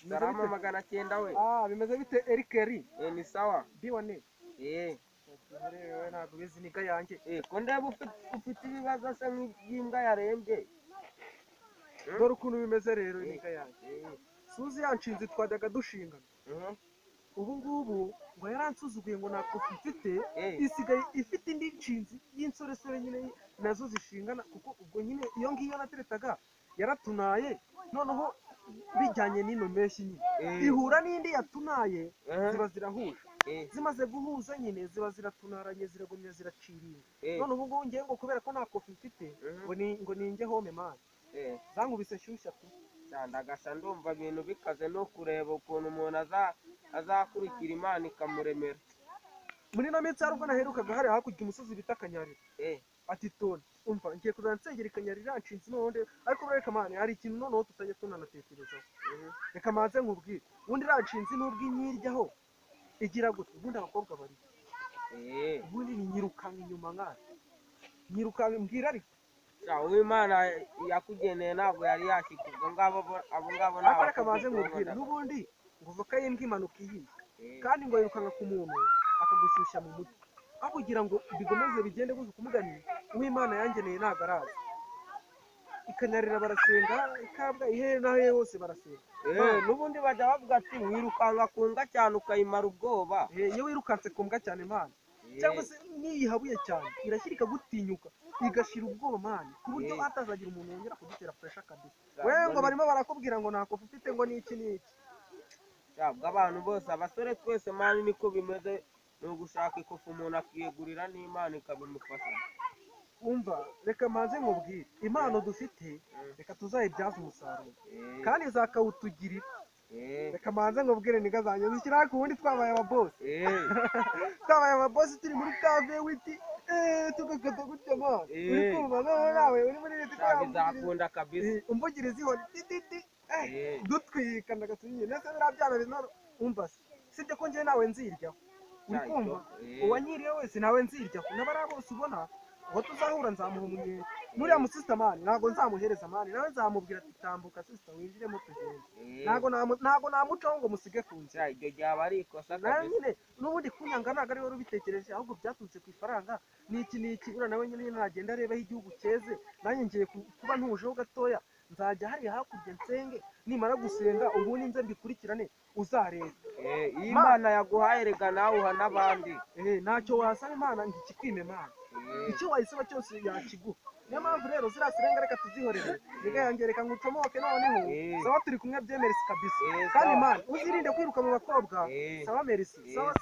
Salama magana cyenda we. Bimeze bite Erikeri? Ni sawa. Biwane. Wewe ntabwo bizi niga yanjye. Ko ndeba ufite ibibazo se nk'imbwa yarembye. Dore ukuntu bimeze rero niga yanjye. Suzi yanshinze twajyaga dushingana. Ubu ngubu ngo yaransuzuguye ngo nako mfite isigaye ifite indi nshinzi y'insoresore nyine nazo zishingana kuko ubwo nyine iyo ngiyo nateretaga yaratunaye noneho bijyanye n'ino meshi nyine ihura n'indi yatunaye ziba zirahuje zimaze guhuza nyine ziba ziratunaranye ziragumya ziraciriye none ubu ngubu ngiye ngo kubera ko nta kofi mfite ngo ninjye home man zankubise shyushya tu cyandagasa ndumva ibintu bikaze no kureba ukuntu umuntu azakurikira Imana ikamuremera. Muri no minsi hari ubwo naherukaga hari hakurya umusozi bita Kanyarira ati tone umva ngiye kuzana nsengera Kanyarira nshinze none ariko reka mane hari ikintu noneho tutajya tunanatekerezaho reka maze nkubwire ubundi ranshinze n'ubwo inyiryaho igira gute ubundi abakobwa bari ubundi ni nyirukanka inyuma nkana nyirukanka mbwira ariko Uwimana yakugeneye ntabwo yari yakikubwa abo ngabo ntabwo reka maze nkubwire n'ubundi ngo voka y'imbwa imanuka iyiye kandi ngo yirukanka ku muntu akagushyushya mu mutwe aho kugira ngo bigomeze bigende gusa kumuganira Uwimana yangeneye ntabwo arazi Ikanyarira barasenga ikabwa ihe nahe hose barasenga n'ubundi bajya bavuga ati wirukanka kunga cyane ukayimara ubwoba iyo wirukanse kumbwa cyane Imana cyangwa se niyihabuye cyane irashyirika gutinyuka igashira ubwoba mani ku buryo atazagira umuntu wongera kugutera pressure kabisa wewe ngo barimo barakubwira ngo ntako ufite ngo niki cyabwa abantu bose abasore twese mani niko bimeze no gushaka ikofu umuntu akiyegurira n'Imana ikabimufasha. Umva reka maze nkubwire impano dufite reka tuzayibyaza umusaruro kandi zakawutugirira reka maze nkubwire niga zanjye zishyira ku wundi twabaye ababosi twabaye ababosi turi muri kave witi tugakata gutya mani uri kumva nawe uri muri leta bizakunda kabisa umbugiriza ihoni dutwika ndagatuye nese birabyana binoro umva sibyo ko ngiye nawe nziryaho uri kumva uwanyiriye wese nawe nziryaho n'abara bose ubona ngo tuzahura nzamuha umunye nuriya musista mani ntago nzamuhereza mani nawe nzamubwira ati tambuka sista winjiremo tugende ntago namucaho ngo musige ku nzira iryo ryaba ari ikosa kabisa nyine n'ubundi kunyanga ntago ari wowe ubitekereje ahubwo byaturutse ku ifaranga niki ura nawe nyine nagenda arebaho igihugu cyeze nanjye ngiye kuba ntujeho gatoya nzajya hariya hakurya nsenge nimara gusenga ubundi nze mbikurikirane uzareba Imana yaguhaye rega nawe uha n'abandi ntacyo wasaba Imana ngo ikikwime Imana icyo wayisaba cyose yakiguha niyo mpamvu rero zirasirenga reka tuzihorere niga yanjye reka ngucomoke noneho sawa turi kumwe byemerisi kabisa kandi Imana uzirinde kwiruka mu bakobwa sawa merisi sawa